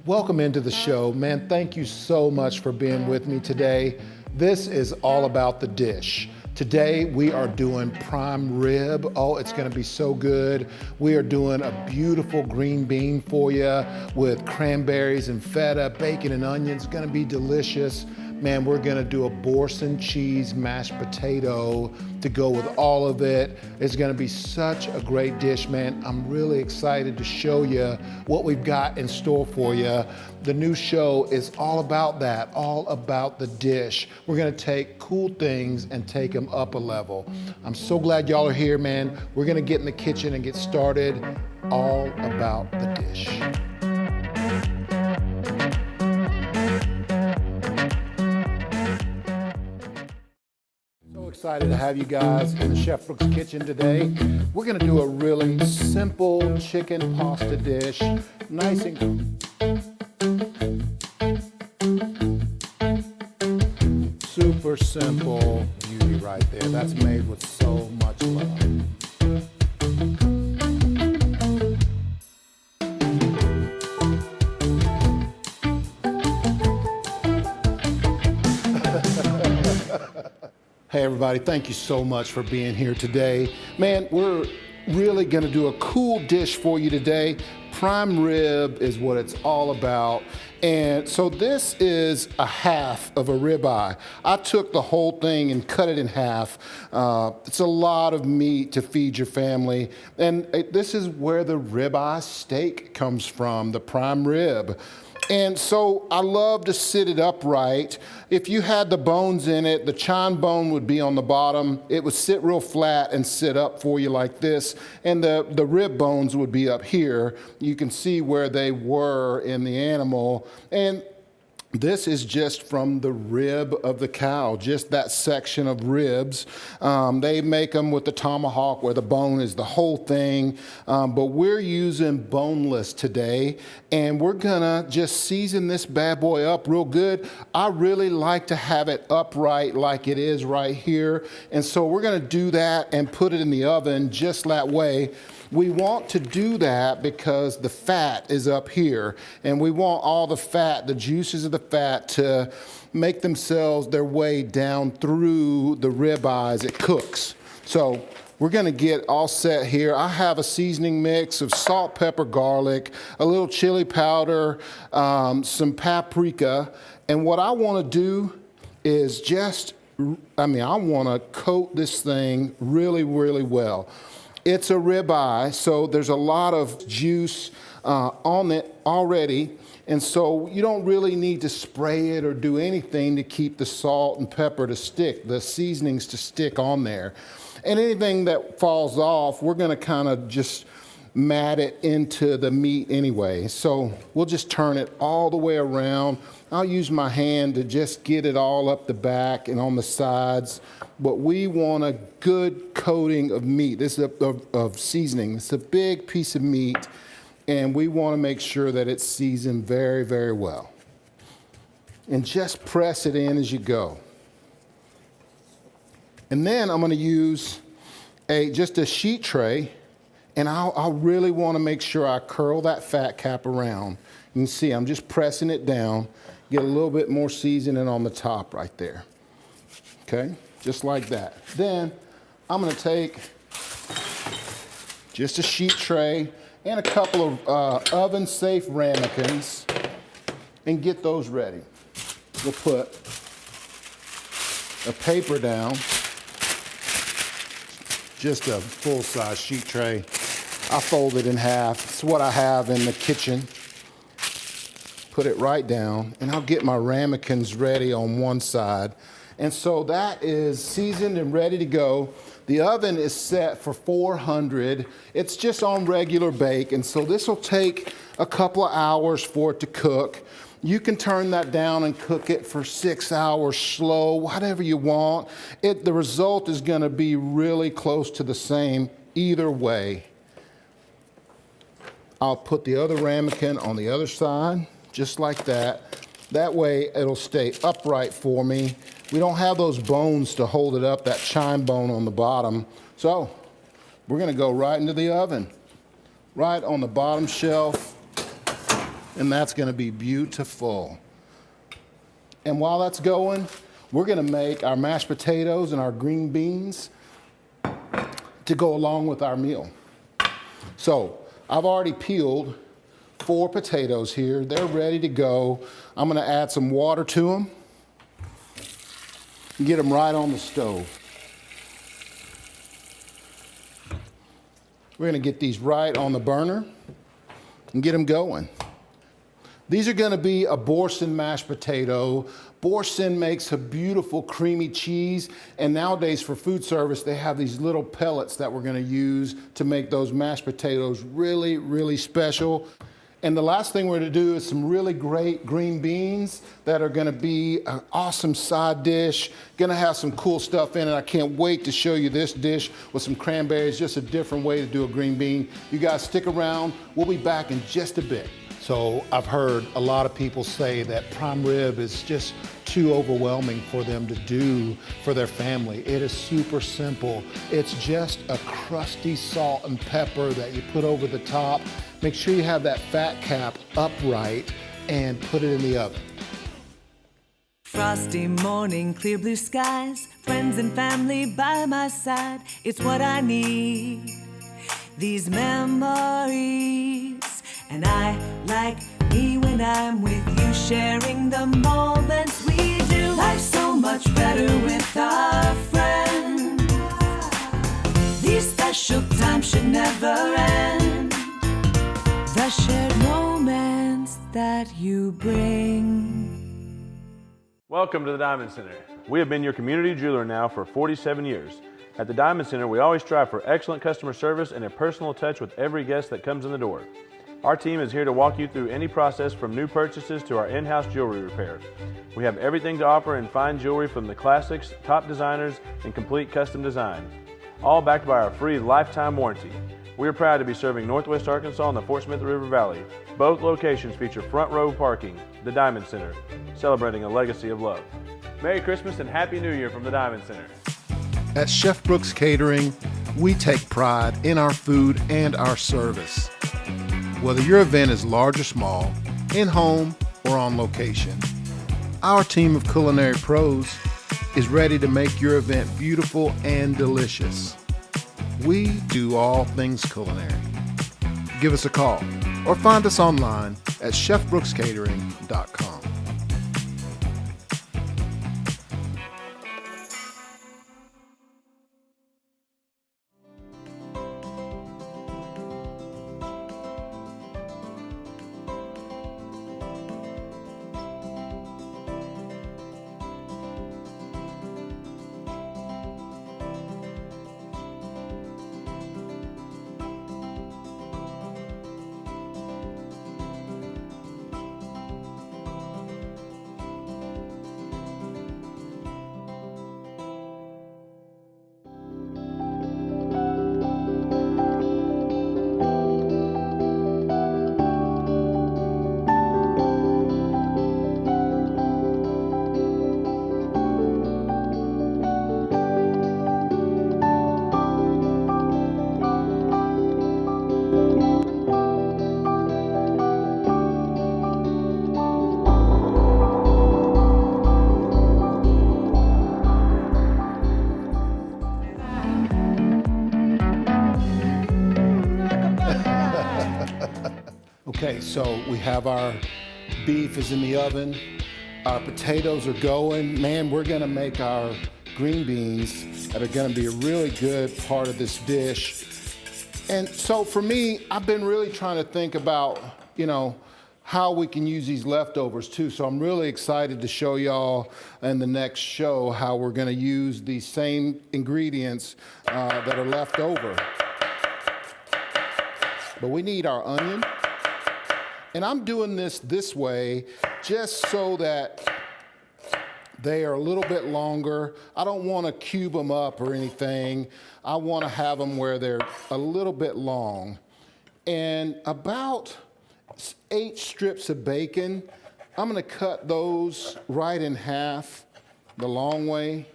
Welcome into the show. Man, thank you so much for being with me today. This is all about the dish. Today we are doing prime rib. Oh, it's gonna be so good. We are doing a beautiful green bean for you with cranberries and feta, bacon and onions. It's gonna be delicious. Man, we're gonna do a Boursin cheese mashed potato to go with all of it. It's gonna be such a great dish, man. I'm really excited to show you what we've got in store for you. The new show is all about that, all about the dish. We're gonna take cool things and take them up a level. I'm so glad y'all are here, man. We're gonna get in the kitchen and get started. All about the dish. Excited to have you guys in the Chef Brooks kitchen today. We're gonna do a really simple chicken pasta dish, nice and super simple beauty right there. That's made with so much love. Hey everybody, thank you so much for being here today. Man, we're really gonna do a cool dish for you today. Prime rib is what it's all about. And so this is a half of a ribeye. I took the whole thing and cut it in half. It's a lot of meat to feed your family. And this is where the ribeye steak comes from, the prime rib. And so I love to sit it upright. If you had the bones in it, the chine bone would be on the bottom. It would sit real flat and sit up for you like this. And the rib bones would be up here. You can see where they were in the animal. And this is just from the rib of the cow, just that section of ribs. They make them with the tomahawk where the bone is the whole thing, but we're using boneless today, and we're gonna just season this bad boy up real good. I really like to have it upright like it is right here, and so we're gonna do that and put it in the oven just that way. We want to do that because the fat is up here, and we want all the fat, the juices of the fat, to make themselves their way down through the ribeye as it cooks. So we're gonna get all set here. I have a seasoning mix of salt, pepper, garlic, a little chili powder, some paprika, and what I wanna do is I wanna coat this thing really, really well. It's a ribeye, so there's a lot of juice on it already, and so you don't really need to spray it or do anything to keep the salt and pepper to stick, the seasonings to stick on there. And anything that falls off, we're gonna kind of just mat it into the meat anyway. So we'll just turn it all the way around. I'll use my hand to just get it all up the back and on the sides. But we want a good coating of meat. This is of seasoning. It's a big piece of meat, and we want to make sure that it's seasoned very, very well. And just press it in as you go. And then I'm going to use just a sheet tray, and I'll really want to make sure I curl that fat cap around. You can see I'm just pressing it down, get a little bit more seasoning on the top right there. Okay? Just like that. Then I'm gonna take just a sheet tray and a couple of oven-safe ramekins and get those ready. We'll put a paper down, just a full-size sheet tray. I fold it in half. It's what I have in the kitchen. Put it right down, and I'll get my ramekins ready on one side. And so that is seasoned and ready to go. The oven is set for 400. It's just on regular bake, and so this will take a couple of hours for it to cook. You can turn that down and cook it for 6 hours slow, whatever you want. The result is gonna be really close to the same either way. I'll put the other ramekin on the other side, just like that. That way it'll stay upright for me. We don't have those bones to hold it up, that chine bone on the bottom. So we're gonna go right into the oven, right on the bottom shelf. and that's gonna be beautiful. And while that's going, we're gonna make our mashed potatoes and our green beans to go along with our meal. So I've already peeled 4 potatoes here. They're ready to go. I'm gonna add some water to them and get them right on the stove. We're gonna get these right on the burner and get them going. These are gonna be a boursin mashed potato. Boursin makes a beautiful creamy cheese, and nowadays for food service, they have these little pellets that we're gonna use to make those mashed potatoes really, really special. And the last thing we're gonna do is some really great green beans that are gonna be an awesome side dish. Gonna have some cool stuff in it. I can't wait to show you this dish with some cranberries, just a different way to do a green bean. You guys stick around. We'll be back in just a bit. So I've heard a lot of people say that prime rib is just too overwhelming for them to do for their family. It is super simple. It's just a crusty salt and pepper that you put over the top. Make sure you have that fat cap upright and put it in the oven. Frosty morning, clear blue skies, friends and family by my side. It's what I need, these memories. And I like me when I'm with you, sharing the moments we do. Life's so much better with our friends. These special times should never end. The shared moments that you bring. Welcome to the Diamond Center. We have been your community jeweler now for 47 years. At the Diamond Center, we always strive for excellent customer service and a personal touch with every guest that comes in the door. Our team is here to walk you through any process from new purchases to our in-house jewelry repair. We have everything to offer in fine jewelry from the classics, top designers, and complete custom design. All backed by our free lifetime warranty. We are proud to be serving Northwest Arkansas and the Fort Smith River Valley. Both locations feature front row parking. The Diamond Center, celebrating a legacy of love. Merry Christmas and Happy New Year from the Diamond Center. At Chef Brooks Catering, we take pride in our food and our service. Whether your event is large or small, in-home or on location, our team of culinary pros is ready to make your event beautiful and delicious. We do all things culinary. Give us a call or find us online at chefbrookscatering.com. Okay, so we have our beef is in the oven, our potatoes are going. Man, we're gonna make our green beans that are gonna be a really good part of this dish. And so for me, I've been really trying to think about, how we can use these leftovers too. So I'm really excited to show y'all in the next show how we're gonna use these same ingredients that are left over. But we need our onion. And I'm doing this way just so that they are a little bit longer. I don't want to cube them up or anything. I want to have them where they're a little bit long. And about 8 strips of bacon, I'm going to cut those right in half the long way.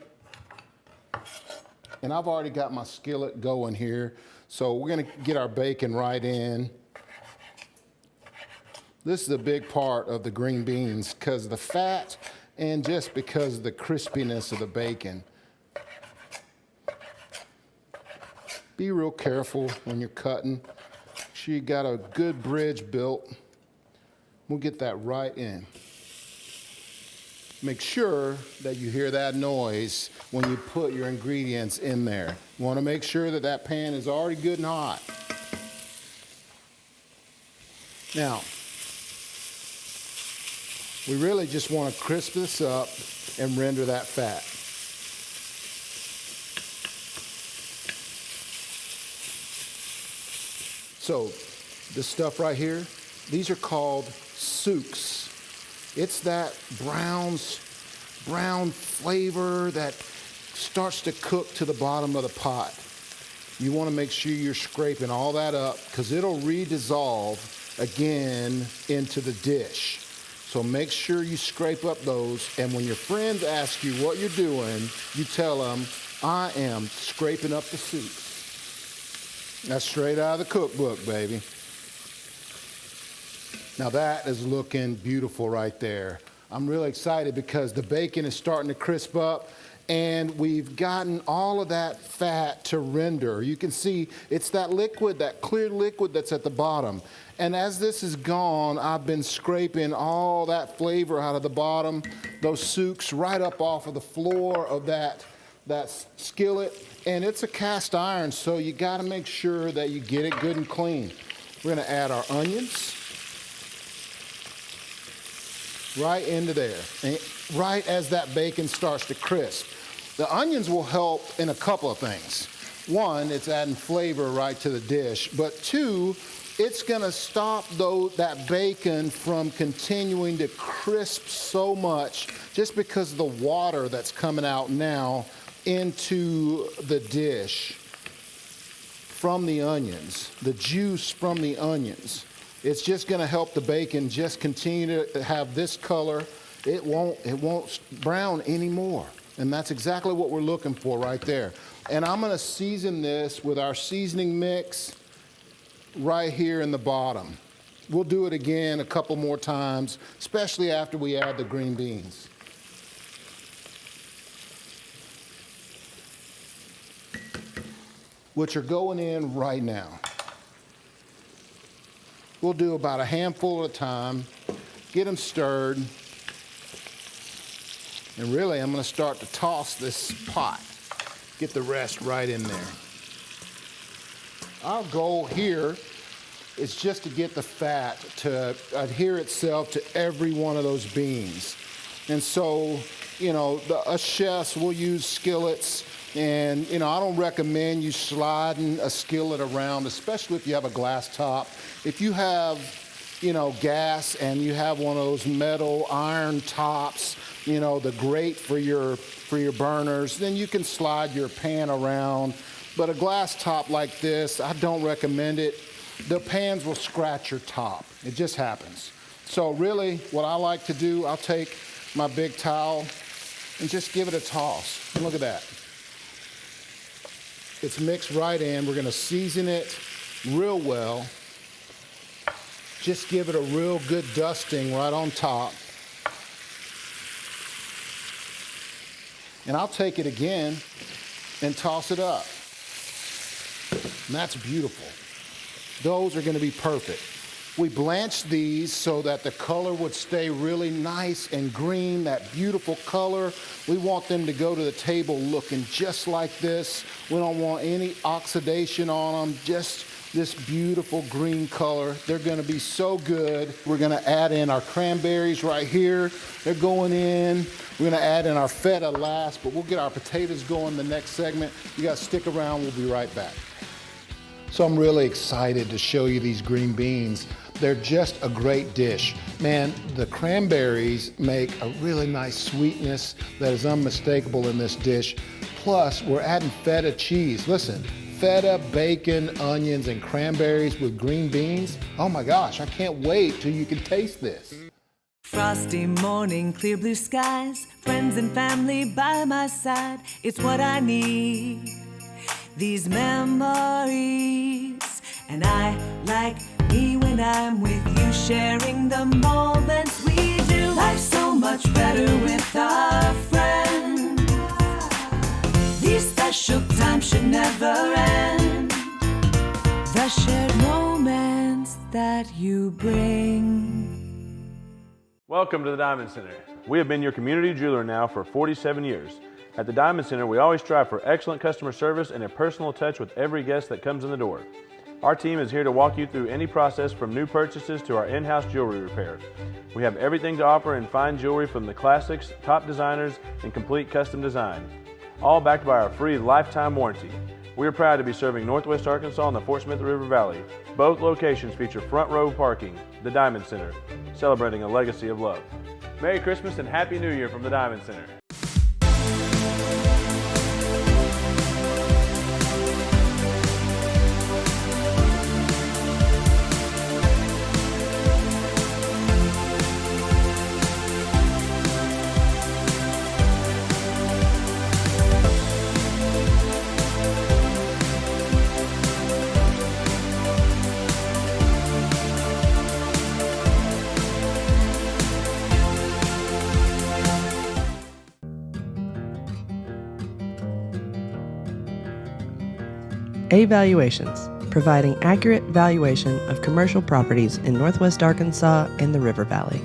And I've already got my skillet going here. So we're going to get our bacon right in. This is a big part of the green beans because of the fat and just because of the crispiness of the bacon. Be real careful when you're cutting. Make sure you got a good bridge built. We'll get that right in. Make sure that you hear that noise when you put your ingredients in there. You want to make sure that that pan is already good and hot. Now, we really just want to crisp this up and render that fat. So, this stuff right here, these are called souks. It's that brown flavor that starts to cook to the bottom of the pot. You want to make sure you're scraping all that up because it'll redissolve again into the dish. So make sure you scrape up those, and when your friends ask you what you're doing, you tell them, I am scraping up the soups. That's straight out of the cookbook, baby. Now that is looking beautiful right there. I'm really excited because the bacon is starting to crisp up and we've gotten all of that fat to render. You can see it's that liquid, that clear liquid that's at the bottom. And as this is gone, I've been scraping all that flavor out of the bottom, those souks right up off of the floor of that skillet. And it's a cast iron, so you gotta make sure that you get it good and clean. We're gonna add our onions right into there, and right as that bacon starts to crisp. The onions will help in a couple of things. One, it's adding flavor right to the dish, but two, it's gonna stop that bacon from continuing to crisp so much just because of the water that's coming out now into the dish from the onions, the juice from the onions. It's just gonna help the bacon just continue to have this color. It won't brown anymore. And that's exactly what we're looking for right there. And I'm gonna season this with our seasoning mix right here in the bottom. We'll do it again a couple more times, especially after we add the green beans. Which are going in right now. We'll do about a handful at a time, get them stirred, and really I'm gonna start to toss this pot, get the rest right in there. Our goal here is just to get the fat to adhere itself to every one of those beans. And so, you know, us chefs will use skillets. And, you know, I don't recommend you sliding a skillet around, especially if you have a glass top. If you have, you know, gas and you have one of those metal iron tops, you know, the grate for your burners, then you can slide your pan around. But a glass top like this, I don't recommend it. The pans will scratch your top. It just happens. So really, what I like to do, I'll take my big towel and just give it a toss. Look at that. It's mixed right in. We're gonna season it real well. Just give it a real good dusting right on top. And I'll take it again and toss it up. And that's beautiful. Those are gonna be perfect. We blanched these so that the color would stay really nice and green, that beautiful color. We want them to go to the table looking just like this. We don't want any oxidation on them, just this beautiful green color. They're gonna be so good. We're gonna add in our cranberries right here. They're going in. We're gonna add in our feta last, but we'll get our potatoes going in the next segment. You guys stick around, we'll be right back. So I'm really excited to show you these green beans. They're just a great dish. Man, the cranberries make a really nice sweetness that is unmistakable in this dish. Plus, we're adding feta cheese. Listen, feta, bacon, onions, and cranberries with green beans. Oh my gosh, I can't wait till you can taste this. Frosty morning, clear blue skies, friends and family by my side. It's what I need. These memories, and I like me when when I'm with you, sharing the moments we do. Life's so much better with a friend. These special times should never end. The shared moments that you bring. Welcome to the Diamond Center. We have been your community jeweler now for 47 years. At the Diamond Center, we always strive for excellent customer service and a personal touch with every guest that comes in the door. Our team is here to walk you through any process from new purchases to our in-house jewelry repair. We have everything to offer in fine jewelry from the classics, top designers, and complete custom design, all backed by our free lifetime warranty. We are proud to be serving Northwest Arkansas and the Fort Smith River Valley. Both locations feature front row parking. The Diamond Center, celebrating a legacy of love. Merry Christmas and Happy New Year from the Diamond Center. A Valuations, providing accurate valuation of commercial properties in Northwest Arkansas and the River Valley.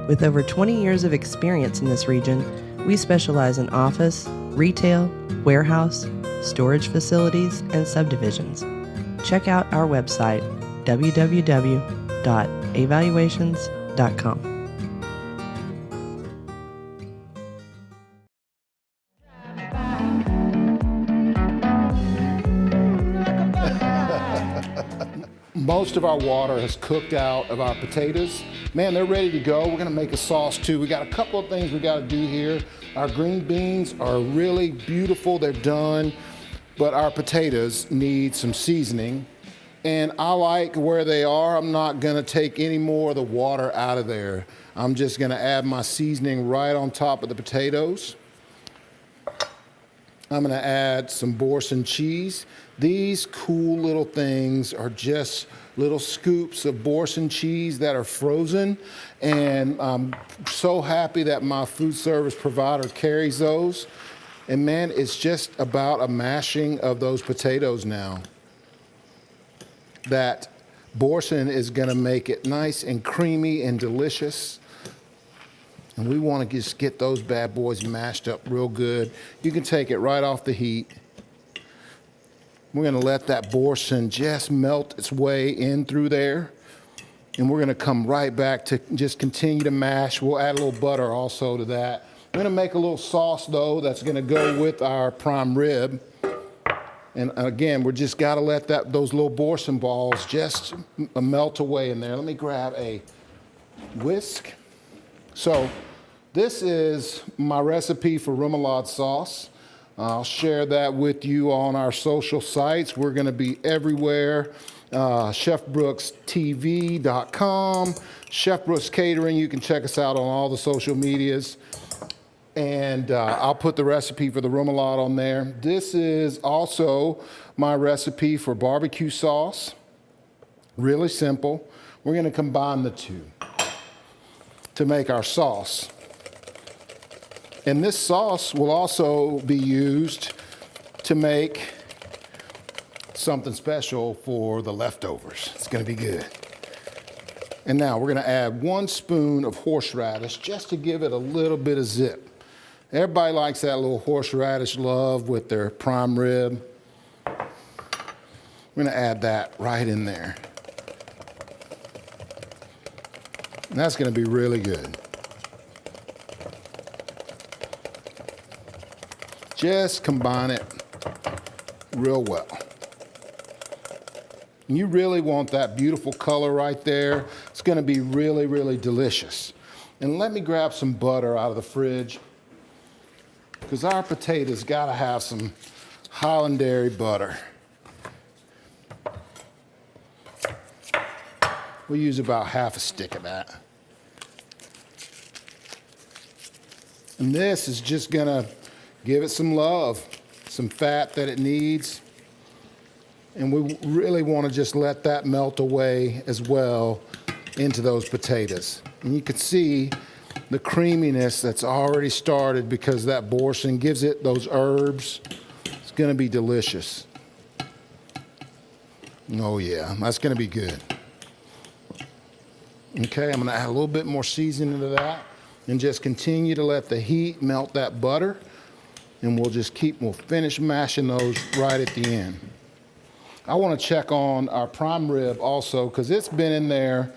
With over 20 years of experience in this region, we specialize in office, retail, warehouse, storage facilities, and subdivisions. Check out our website, www.avaluations.com. Most of our water has cooked out of our potatoes. Man, they're ready to go. We're gonna make a sauce too. We got a couple of things we gotta do here. Our green beans are really beautiful, they're done, but our potatoes need some seasoning. And I like where they are. I'm not gonna take any more of the water out of there. I'm just gonna add my seasoning right on top of the potatoes. I'm gonna add some Boursin cheese. These cool little things are just little scoops of Boursin cheese that are frozen. And I'm so happy that my food service provider carries those. And man, it's just about a mashing of those potatoes now. That Boursin is gonna make it nice and creamy and delicious. And we wanna just get those bad boys mashed up real good. You can take it right off the heat. We're gonna let that Boursin just melt its way in through there. And we're gonna come right back to just continue to mash. We'll add a little butter also to that. We're gonna make a little sauce though that's gonna go with our prime rib. And again, we just gotta let those little Boursin balls just melt away in there. Let me grab a whisk. So this is my recipe for remoulade sauce. I'll share that with you on our social sites. We're gonna be everywhere. ChefBrooksTV.com, Chef Brooks Catering. You can check us out on all the social medias. And I'll put the recipe for the remoulade on there. This is also my recipe for barbecue sauce. Really simple. We're gonna combine the two to make our sauce. And this sauce will also be used to make something special for the leftovers. It's gonna be good. And now we're gonna add 1 spoon of horseradish just to give it a little bit of zip. Everybody likes that little horseradish love with their prime rib. We're gonna add that right in there. And that's gonna be really good. Just combine it real well. And you really want that beautiful color right there. It's gonna be really, really delicious. And let me grab some butter out of the fridge, because our potatoes gotta have some Hollandaise butter. We'll use about half a stick of that. And this is just gonna give it some love, some fat that it needs. And we really want to just let that melt away as well into those potatoes. And you can see the creaminess that's already started because that boursin gives it those herbs. It's going to be delicious. Oh yeah, that's going to be good. Okay, I'm going to add a little bit more seasoning to that and just continue to let the heat melt that butter. And we'll finish mashing those right at the end. I want to check on our prime rib also because it's been in there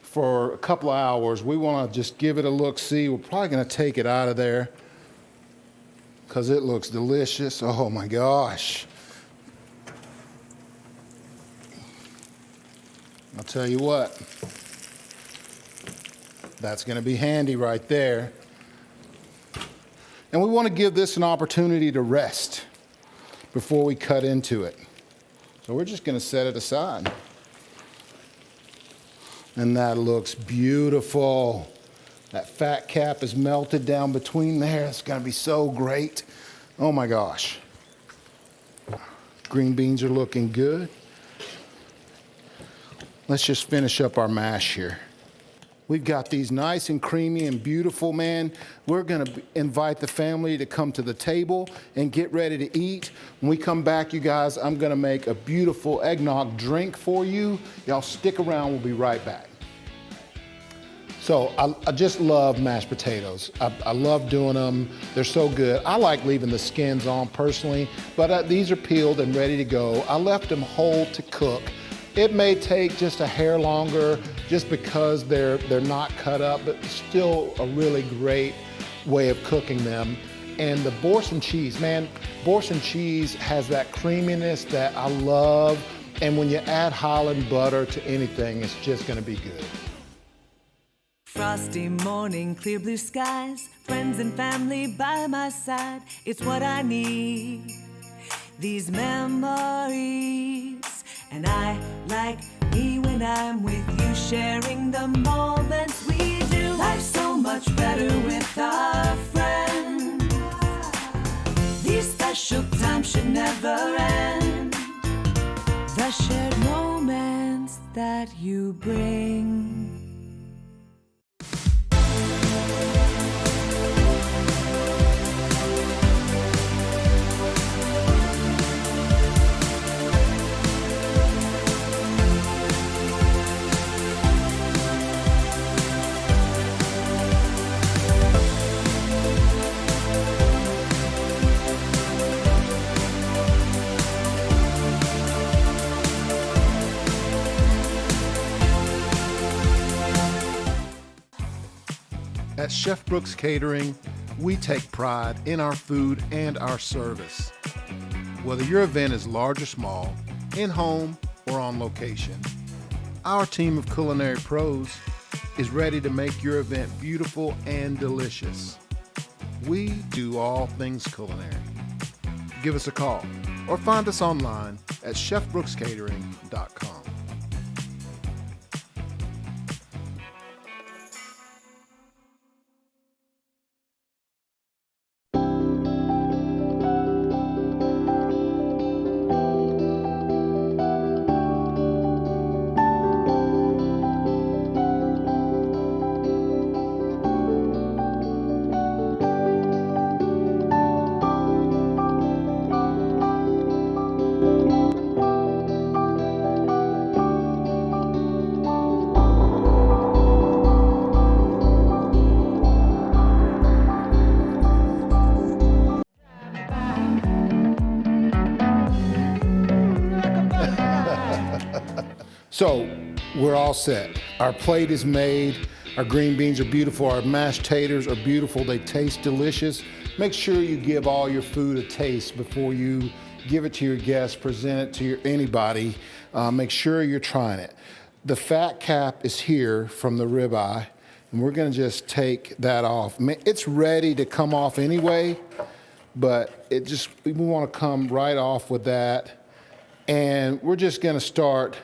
for a couple of hours. We want to just give it a look-see. We're probably going to take it out of there because it looks delicious. Oh my gosh. I'll tell you what. That's going to be handy right there. And we want to give this an opportunity to rest before we cut into it. So we're just going to set it aside. And that looks beautiful. That fat cap is melted down between there. It's going to be so great. Oh my gosh. Green beans are looking good. Let's just finish up our mash here. We've got these nice and creamy and beautiful, man. We're gonna invite the family to come to the table and get ready to eat. When we come back, you guys, I'm gonna make a beautiful eggnog drink for you. Y'all stick around, we'll be right back. So I just love mashed potatoes. I love doing them. They're so good. I like leaving the skins on personally, but these are peeled and ready to go. I left them whole to cook. It may take just a hair longer just because they're not cut up, but still a really great way of cooking them. And the boursin cheese, man, boursin cheese has that creaminess that I love. And when you add Holland butter to anything, it's just gonna be good. Frosty morning, clear blue skies, friends and family by my side. It's what I need, these memories. And I like me when I'm with you, sharing the moments we do. Life's so much better with our friends. These special times should never end. The shared moments that you bring. At Chef Brooks Catering, we take pride in our food and our service. Whether your event is large or small, in-home or on location, our team of culinary pros is ready to make your event beautiful and delicious. We do all things culinary. Give us a call or find us online at chefbrookscatering.com. So we're all set. Our plate is made. Our green beans are beautiful. Our mashed taters are beautiful. They taste delicious. Make sure you give all your food a taste before you give it to your guests, present it to anybody. Make sure you're trying it. The fat cap is here from the ribeye, and we're gonna just take that off. It's ready to come off anyway, but we wanna come right off with that. And we're just gonna start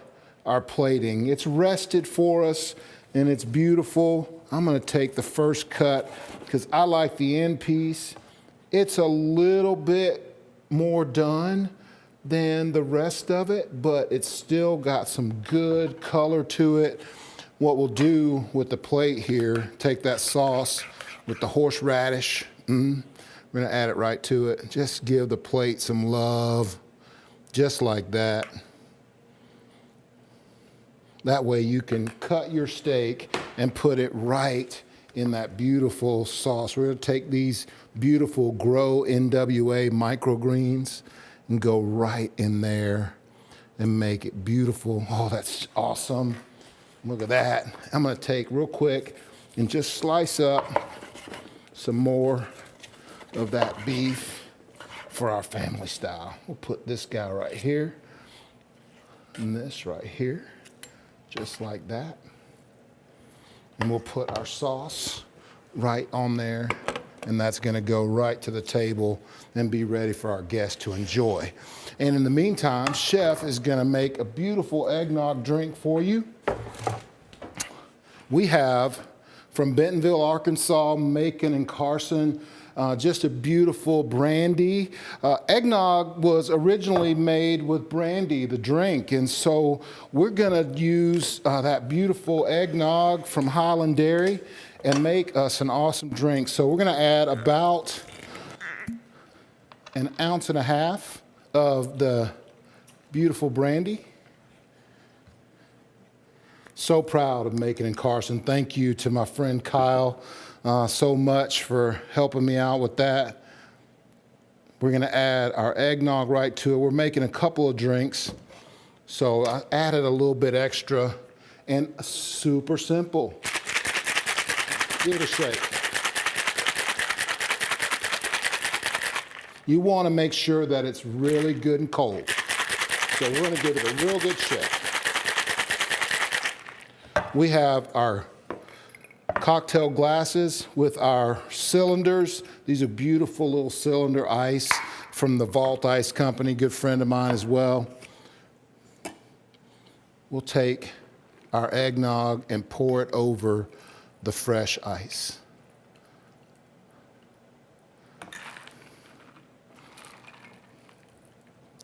our plating. It's rested for us and it's beautiful. I'm gonna take the first cut because I like the end piece. It's a little bit more done, than the rest of it, but it's still got some good color to it. What we'll do with the plate here, take that sauce with the horseradish. We're gonna add it right to it. Just give the plate some love, just like that. That way you can cut your steak and put it right in that beautiful sauce. We're gonna take these beautiful Grow NWA microgreens and go right in there and make it beautiful. Oh, that's awesome. Look at that. I'm gonna take real quick and just slice up some more of that beef for our family style. We'll put this guy right here and this right here, just like that. And we'll put our sauce right on there, and that's gonna go right to the table and be ready for our guests to enjoy. And in the meantime, Chef is gonna make a beautiful eggnog drink for you. We have, from Bentonville, Arkansas, Macon, and Carson, just a beautiful brandy. Eggnog was originally made with brandy, the drink, and so we're gonna use that beautiful eggnog from Highland Dairy and make us an awesome drink. So we're gonna add about 1.5 ounces of the beautiful brandy. So proud of Macon and Carson. Thank you to my friend Kyle so much for helping me out with that. We're gonna add our eggnog right to it. We're making a couple of drinks, so I added a little bit extra, and super simple. Give it a shake. You wanna make sure that it's really good and cold. So we're gonna give it a real good shake. We have our cocktail glasses with our cylinders. These are beautiful little cylinder ice from the Vault Ice Company, good friend of mine as well. We'll take our eggnog and pour it over the fresh ice.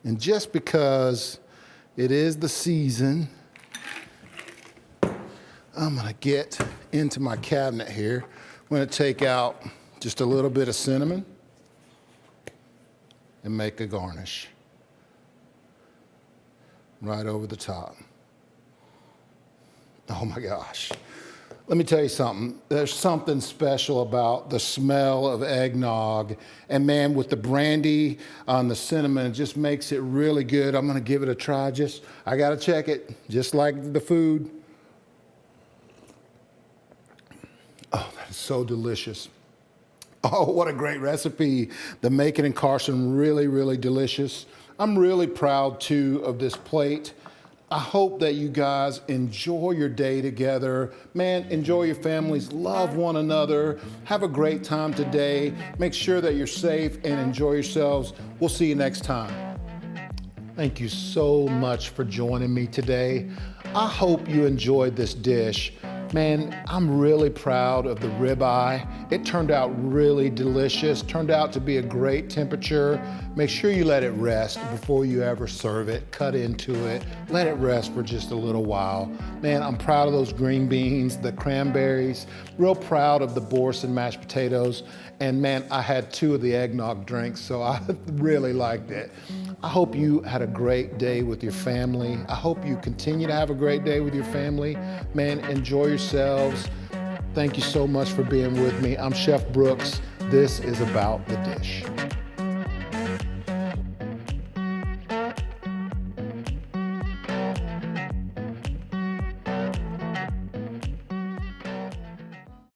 And just because it is the season, I'm gonna get into my cabinet here. I'm gonna take out just a little bit of cinnamon and make a garnish right over the top. Oh my gosh. Let me tell you something. There's something special about the smell of eggnog. And man, with the brandy on the cinnamon, it just makes it really good. I'm gonna give it a try. I gotta check it, just like the food. Oh, that is so delicious. Oh, what a great recipe. The Macon and Carson, really, really delicious. I'm really proud too of this plate. I hope that you guys enjoy your day together. Man, enjoy your families, love one another, have a great time today. Make sure that you're safe and enjoy yourselves. We'll see you next time. Thank you so much for joining me today. I hope you enjoyed this dish. Man, I'm really proud of the ribeye. It turned out really delicious, turned out to be a great temperature. Make sure you let it rest before you ever serve it. Cut into it, let it rest for just a little while. Man, I'm proud of those green beans, the cranberries, real proud of the Boursin mashed potatoes. And man, I had 2 of the eggnog drinks, so I really liked it. I hope you had a great day with your family. I hope you continue to have a great day with your family. Man, enjoy yourselves. Thank you so much for being with me. I'm Chef Brooks. This is About the Dish.